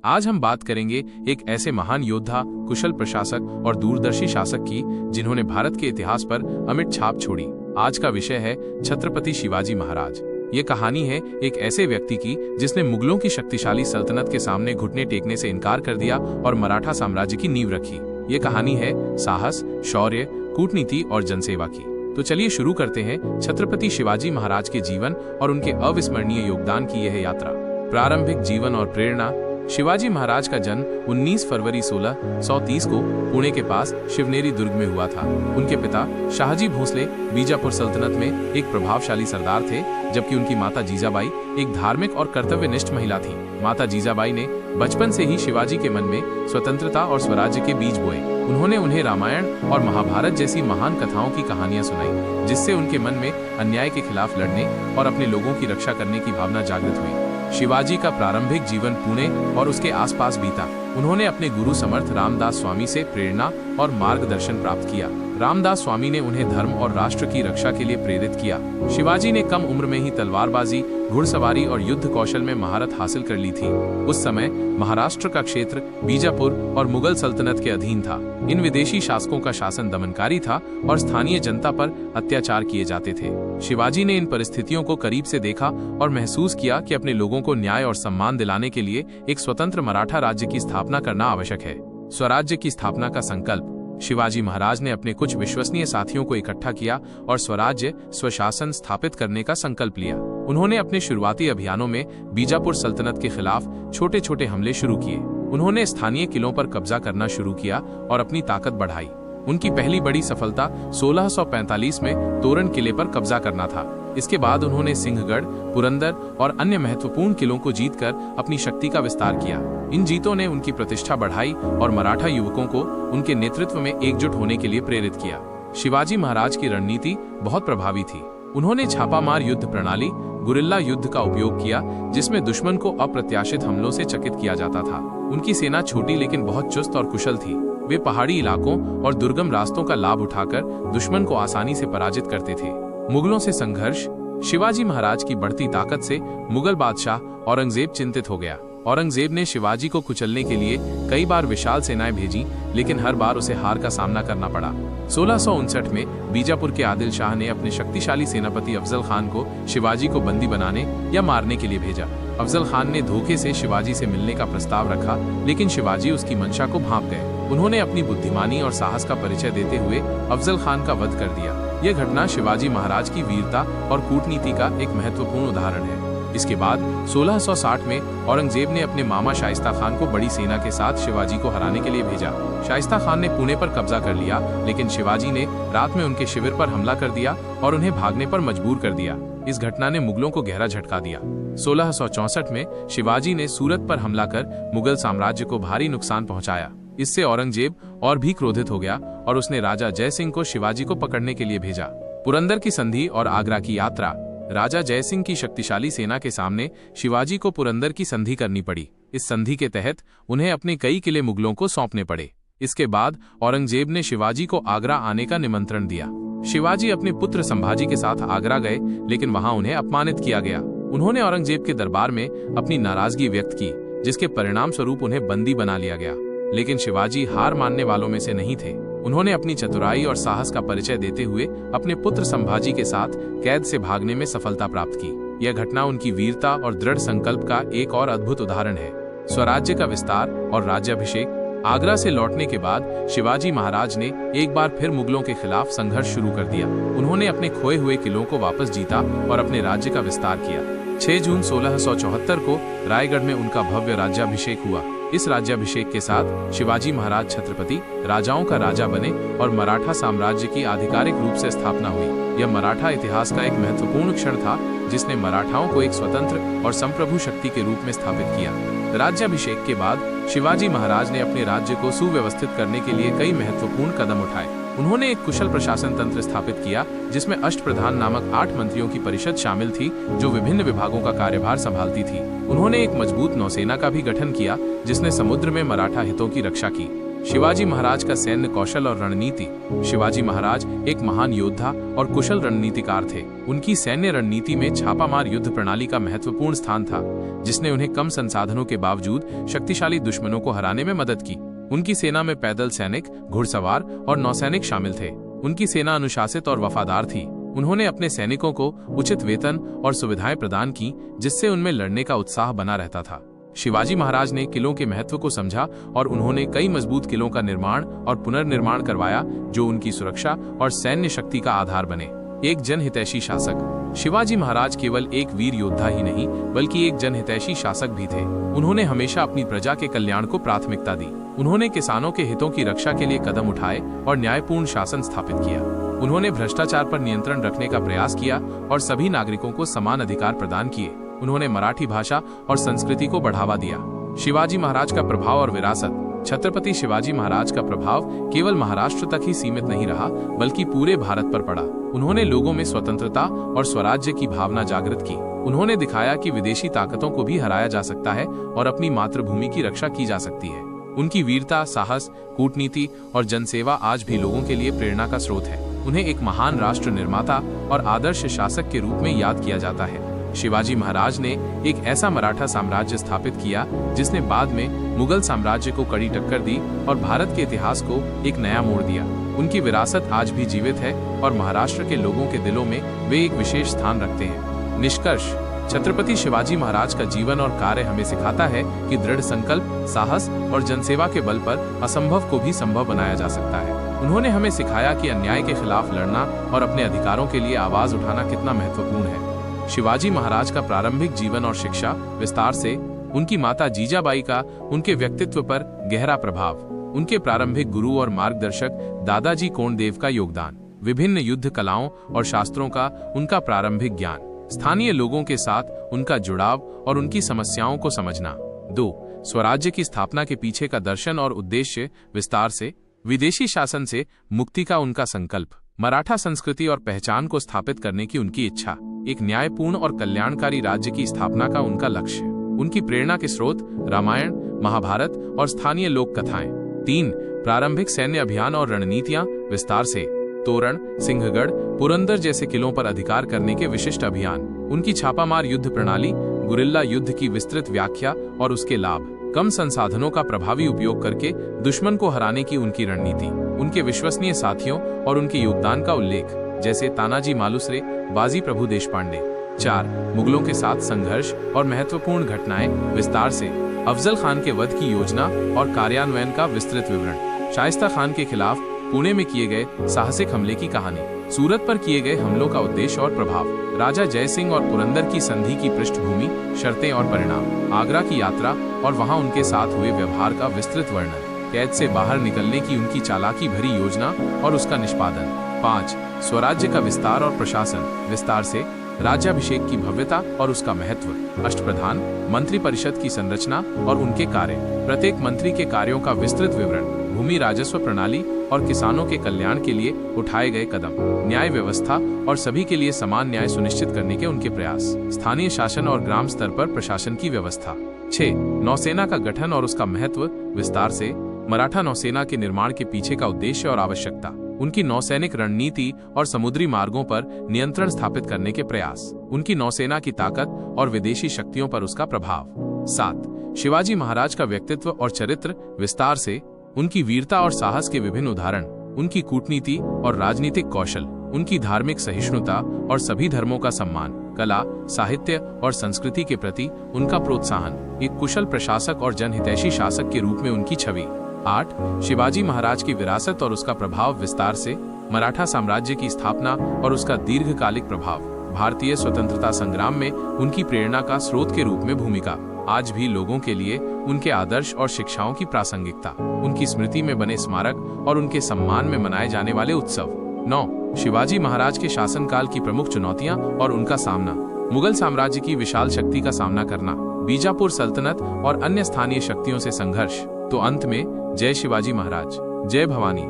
आज हम बात करेंगे एक ऐसे महान योद्धा, कुशल प्रशासक और दूरदर्शी शासक की जिन्होंने भारत के इतिहास पर अमिट छाप छोड़ी। आज का विषय है छत्रपति शिवाजी महाराज। ये कहानी है एक ऐसे व्यक्ति की जिसने मुगलों की शक्तिशाली सल्तनत के सामने घुटने टेकने से इनकार कर दिया और मराठा साम्राज्य की नींव रखी। ये कहानी है साहस, शौर्य, कूटनीति और जनसेवा की। तो चलिए शुरू करते हैं छत्रपति शिवाजी महाराज के जीवन और उनके अविस्मरणीय योगदान की यह यात्रा। प्रारंभिक जीवन और प्रेरणा। शिवाजी महाराज का जन्म 19 फरवरी 1630 को पुणे के पास शिवनेरी दुर्ग में हुआ था। उनके पिता शाहजी भोसले बीजापुर सल्तनत में एक प्रभावशाली सरदार थे, जबकि उनकी माता जीजाबाई एक धार्मिक और कर्तव्यनिष्ठ महिला थी। माता जीजाबाई ने बचपन से ही शिवाजी के मन में स्वतंत्रता और स्वराज्य के बीज बोए। उन्होंने उन्हें रामायण और महाभारत जैसी महान कथाओं की कहानियां सुनाई, जिससे उनके मन में अन्याय के खिलाफ लड़ने और अपने लोगों की रक्षा करने की भावना जागृत हुई। शिवाजी का प्रारंभिक जीवन पुणे और उसके आसपास बीता। उन्होंने अपने गुरु समर्थ रामदास स्वामी से प्रेरणा और मार्गदर्शन प्राप्त किया। रामदास स्वामी ने उन्हें धर्म और राष्ट्र की रक्षा के लिए प्रेरित किया। शिवाजी ने कम उम्र में ही तलवारबाजी, घुड़सवारी और युद्ध कौशल में महारत हासिल कर ली थी। उस समय महाराष्ट्र का क्षेत्र बीजापुर और मुगल सल्तनत के अधीन था। इन विदेशी शासकों का शासन दमनकारी था और स्थानीय जनता पर अत्याचार किए जाते थे। शिवाजी ने इन परिस्थितियों को करीब से देखा और महसूस किया कि अपने लोगों को न्याय और सम्मान दिलाने के लिए एक स्वतंत्र मराठा राज्य की स्थापना करना आवश्यक है। स्वराज्य की स्थापना का संकल्प। शिवाजी महाराज ने अपने कुछ विश्वसनीय साथियों को इकट्ठा किया और स्वराज्य, स्वशासन स्थापित करने का संकल्प लिया। उन्होंने अपने शुरुआती अभियानों में बीजापुर सल्तनत के खिलाफ छोटे छोटे हमले शुरू किए। उन्होंने स्थानीय किलों पर कब्जा करना शुरू किया और अपनी ताकत बढ़ाई। उनकी पहली बड़ी सफलता 1645 में तोरण किले पर कब्जा करना था। इसके बाद उन्होंने सिंहगढ़, पुरंदर और अन्य महत्वपूर्ण किलों को जीतकर अपनी शक्ति का विस्तार किया। इन जीतों ने उनकी प्रतिष्ठा बढ़ाई और मराठा युवकों को उनके नेतृत्व में एकजुट होने के लिए प्रेरित किया। शिवाजी महाराज की रणनीति बहुत प्रभावी थी। उन्होंने छापामार युद्ध प्रणाली, गुरिल्ला युद्ध का उपयोग किया, जिसमें दुश्मन को अप्रत्याशित हमलों से चकित किया जाता था। उनकी सेना छोटी लेकिन बहुत चुस्त और कुशल थी। वे पहाड़ी इलाकों और दुर्गम रास्तों का लाभ उठाकर दुश्मन को आसानी से पराजित करते थे। मुगलों से संघर्ष। शिवाजी महाराज की बढ़ती ताकत से मुगल बादशाह औरंगजेब चिंतित हो गया। औरंगजेब ने शिवाजी को कुचलने के लिए कई बार विशाल सेनाएं भेजी, लेकिन हर बार उसे हार का सामना करना पड़ा। 1659 में बीजापुर के आदिल शाह ने अपने शक्तिशाली सेनापति अफजल खान को शिवाजी को बंदी बनाने या मारने के लिए भेजा। अफजल खान ने धोखे से शिवाजी से मिलने का प्रस्ताव रखा, लेकिन शिवाजी उसकी मंशा को भांप गए। उन्होंने अपनी बुद्धिमानी और साहस का परिचय देते हुए अफजल खान का वध कर दिया। यह घटना शिवाजी महाराज की वीरता और कूटनीति का एक महत्वपूर्ण उदाहरण है। इसके बाद 1660 में औरंगजेब ने अपने मामा शाइस्ता खान को बड़ी सेना के साथ शिवाजी को हराने के लिए भेजा। शाइस्ता खान ने पुणे पर कब्जा कर लिया, लेकिन शिवाजी ने रात में उनके शिविर पर हमला कर दिया और उन्हें भागने पर मजबूर कर दिया। इस घटना ने मुगलों को गहरा झटका दिया। 1664 में शिवाजी ने सूरत पर हमला कर मुगल साम्राज्य को भारी नुकसान पहुंचाया। इससे औरंगजेब और भी क्रोधित हो गया और उसने राजा जय सिंह को शिवाजी को पकड़ने के लिए भेजा। पुरंदर की संधि और आगरा की यात्रा। राजा जय सिंह की शक्तिशाली सेना के सामने शिवाजी को पुरंदर की संधि करनी पड़ी। इस संधि के तहत उन्हें अपने कई किले मुगलों को सौंपने पड़े। इसके बाद औरंगजेब ने शिवाजी को आगरा आने का निमंत्रण दिया। शिवाजी अपने पुत्र संभाजी के साथ आगरा गए, लेकिन वहां उन्हें अपमानित किया गया। उन्होंने औरंगजेब के दरबार में अपनी नाराजगी व्यक्त की, जिसके परिणाम स्वरूप उन्हें बंदी बना लिया गया। लेकिन शिवाजी हार मानने वालों में से नहीं थे। उन्होंने अपनी चतुराई और साहस का परिचय देते हुए अपने पुत्र संभाजी के साथ कैद से भागने में सफलता प्राप्त की। यह घटना उनकी वीरता और दृढ़ संकल्प का एक और अद्भुत उदाहरण है। स्वराज्य का विस्तार और राज्याभिषेक। आगरा से लौटने के बाद शिवाजी महाराज ने एक बार फिर मुगलों के खिलाफ संघर्ष शुरू कर दिया। उन्होंने अपने खोए हुए किलों को वापस जीता और अपने राज्य का विस्तार किया। 6 जून 1674 को रायगढ़ में उनका भव्य राज्याभिषेक हुआ। इस राज्याभिषेक के साथ शिवाजी महाराज छत्रपति, राजाओं का राजा बने और मराठा साम्राज्य की आधिकारिक रूप से स्थापना हुई। यह मराठा इतिहास का एक महत्वपूर्ण क्षण था, जिसने मराठाओं को एक स्वतंत्र और संप्रभु शक्ति के रूप में स्थापित किया। राज्याभिषेक के बाद शिवाजी महाराज ने अपने राज्य को सुव्यवस्थित करने के लिए कई महत्वपूर्ण कदम उठाए। उन्होंने एक कुशल प्रशासन तंत्र स्थापित किया, जिसमें अष्टप्रधान नामक 8 मंत्रियों की परिषद शामिल थी, जो विभिन्न विभागों का कार्यभार संभालती थी। उन्होंने एक मजबूत नौसेना का भी गठन किया, जिसने समुद्र में मराठा हितों की रक्षा की। शिवाजी महाराज का सैन्य कौशल और रणनीति। शिवाजी महाराज एक महान योद्धा और कुशल रणनीतिकार थे। उनकी सैन्य रणनीति में छापामार युद्ध प्रणाली का महत्वपूर्ण स्थान था, जिसने उन्हें कम संसाधनों के बावजूद शक्तिशाली दुश्मनों को हराने में मदद की। उनकी सेना में पैदल सैनिक, घुड़सवार और नौसैनिक शामिल थे। उनकी सेना अनुशासित और वफादार थी। उन्होंने अपने सैनिकों को उचित वेतन और सुविधाएं प्रदान की, जिससे उनमें लड़ने का उत्साह बना रहता था। शिवाजी महाराज ने किलों के महत्व को समझा और उन्होंने कई मजबूत किलों का निर्माण और पुनर्निर्माण करवाया, जो उनकी सुरक्षा और सैन्य शक्ति का आधार बने। एक जनहितैषी शासक। शिवाजी महाराज केवल एक वीर योद्धा ही नहीं, बल्कि एक जनहितैषी शासक भी थे। उन्होंने हमेशा अपनी प्रजा के कल्याण को प्राथमिकता दी। उन्होंने किसानों के हितों की रक्षा के लिए कदम उठाए और न्यायपूर्ण शासन स्थापित किया। उन्होंने भ्रष्टाचार पर नियंत्रण रखने का प्रयास किया और सभी नागरिकों को समान अधिकार प्रदान किए। उन्होंने मराठी भाषा और संस्कृति को बढ़ावा दिया। शिवाजी महाराज का प्रभाव और विरासत। छत्रपति शिवाजी महाराज का प्रभाव केवल महाराष्ट्र तक ही सीमित नहीं रहा, बल्कि पूरे भारत पर पड़ा। उन्होंने लोगों में स्वतंत्रता और स्वराज्य की भावना जागृत की। उन्होंने दिखाया कि विदेशी ताकतों को भी हराया जा सकता है और अपनी मातृभूमि की रक्षा की जा सकती है। उनकी वीरता, साहस, कूटनीति और जनसेवा आज भी लोगों के लिए प्रेरणा का स्रोत है। उन्हें एक महान राष्ट्र निर्माता और आदर्श शासक के रूप में याद किया जाता है। शिवाजी महाराज ने एक ऐसा मराठा साम्राज्य स्थापित किया, जिसने बाद में मुगल साम्राज्य को कड़ी टक्कर दी और भारत के इतिहास को एक नया मोड़ दिया। उनकी विरासत आज भी जीवित है और महाराष्ट्र के लोगों के दिलों में वे एक विशेष स्थान रखते हैं। निष्कर्ष। छत्रपति शिवाजी महाराज का जीवन और कार्य हमें सिखाता है कि दृढ़ संकल्प, साहस और जनसेवा के बल पर असंभव को भी संभव बनाया जा सकता है। उन्होंने हमें सिखाया कि अन्याय के खिलाफ लड़ना और अपने अधिकारों के लिए आवाज उठाना कितना महत्वपूर्ण है। शिवाजी महाराज का प्रारंभिक जीवन और शिक्षा विस्तार से। उनकी माता जीजाबाई का उनके व्यक्तित्व पर गहरा प्रभाव। उनके प्रारंभिक गुरु और मार्गदर्शक दादाजी कोंडदेव का योगदान। विभिन्न युद्ध कलाओं और शास्त्रों का उनका प्रारंभिक ज्ञान। स्थानीय लोगों के साथ उनका जुड़ाव और उनकी समस्याओं को समझना। 2. स्वराज्य की स्थापना के पीछे का दर्शन और उद्देश्य विस्तार से। विदेशी शासन से मुक्ति का उनका संकल्प। मराठा संस्कृति और पहचान को स्थापित करने की उनकी इच्छा। एक न्यायपूर्ण और कल्याणकारी राज्य की स्थापना का उनका लक्ष्य। उनकी प्रेरणा के स्रोत रामायण, महाभारत और स्थानीय लोक कथाएं। 3. प्रारंभिक सैन्य अभियान और रणनीतियां विस्तार से। तोरण, सिंहगढ़, पुरंदर जैसे किलों पर अधिकार करने के विशिष्ट अभियान। उनकी छापामार युद्ध प्रणाली, गुरिल्ला युद्ध की विस्तृत व्याख्या और उसके लाभ। कम संसाधनों का प्रभावी उपयोग करके दुश्मन को हराने की उनकी रणनीति। उनके विश्वसनीय साथियों और उनके योगदान का उल्लेख, जैसे तानाजी मालुसरे, बाजी प्रभु देशपांडे। 4. मुगलों के साथ संघर्ष और महत्वपूर्ण घटनाएं विस्तार से। अफजल खान के वध की योजना और कार्यान्वयन का विस्तृत विवरण। शाइस्ता खान के खिलाफ पुणे में किए गए साहसिक हमले की कहानी। सूरत पर किए गए हमलों का उद्देश्य और प्रभाव। राजा जय सिंह और पुरंदर की संधि की पृष्ठभूमि, शर्तें और परिणाम। आगरा की यात्रा और वहां उनके साथ हुए व्यवहार का विस्तृत वर्णन। कैद से बाहर निकलने की उनकी चालाकी भरी योजना और उसका निष्पादन। 5. स्वराज्य का विस्तार और प्रशासन विस्तार से। राज्याभिषेक की भव्यता और उसका महत्व। अष्टप्रधान, मंत्री परिषद की संरचना और उनके कार्य। प्रत्येक मंत्री के कार्यों का विस्तृत विवरण। भूमि राजस्व प्रणाली और किसानों के कल्याण के लिए उठाए गए कदम। न्याय व्यवस्था और सभी के लिए समान न्याय सुनिश्चित करने के उनके प्रयास। स्थानीय शासन और ग्राम स्तर पर प्रशासन की व्यवस्था। 6. नौसेना का गठन और उसका महत्व विस्तार से। मराठा नौसेना के निर्माण के पीछे का उद्देश्य और आवश्यकता। उनकी नौसैनिक रणनीति और समुद्री मार्गों पर नियंत्रण स्थापित करने के प्रयास। उनकी नौसेना की ताकत और विदेशी शक्तियों पर उसका प्रभाव। 7. शिवाजी महाराज का व्यक्तित्व और चरित्र विस्तार से। उनकी वीरता और साहस के विभिन्न उदाहरण। उनकी कूटनीति और राजनीतिक कौशल। उनकी धार्मिक सहिष्णुता और सभी धर्मों का सम्मान। कला, साहित्य और संस्कृति के प्रति उनका प्रोत्साहन। एक कुशल प्रशासक और जनहितैषी शासक के रूप में उनकी छवि। 8. शिवाजी महाराज की विरासत और उसका प्रभाव विस्तार से। मराठा साम्राज्य की स्थापना और उसका दीर्घकालिक प्रभाव। भारतीय स्वतंत्रता संग्राम में उनकी प्रेरणा का स्रोत के रूप में भूमिका। आज भी लोगों के लिए उनके आदर्श और शिक्षाओं की प्रासंगिकता। उनकी स्मृति में बने स्मारक और उनके सम्मान में मनाए जाने वाले उत्सव। 9. शिवाजी महाराज के शासनकाल की प्रमुख चुनौतियां और उनका सामना। मुगल साम्राज्य की विशाल शक्ति का सामना करना। बीजापुर सल्तनत और अन्य स्थानीय शक्तियों से संघर्ष। तो अंत में जय शिवाजी महाराज, जय भवानी।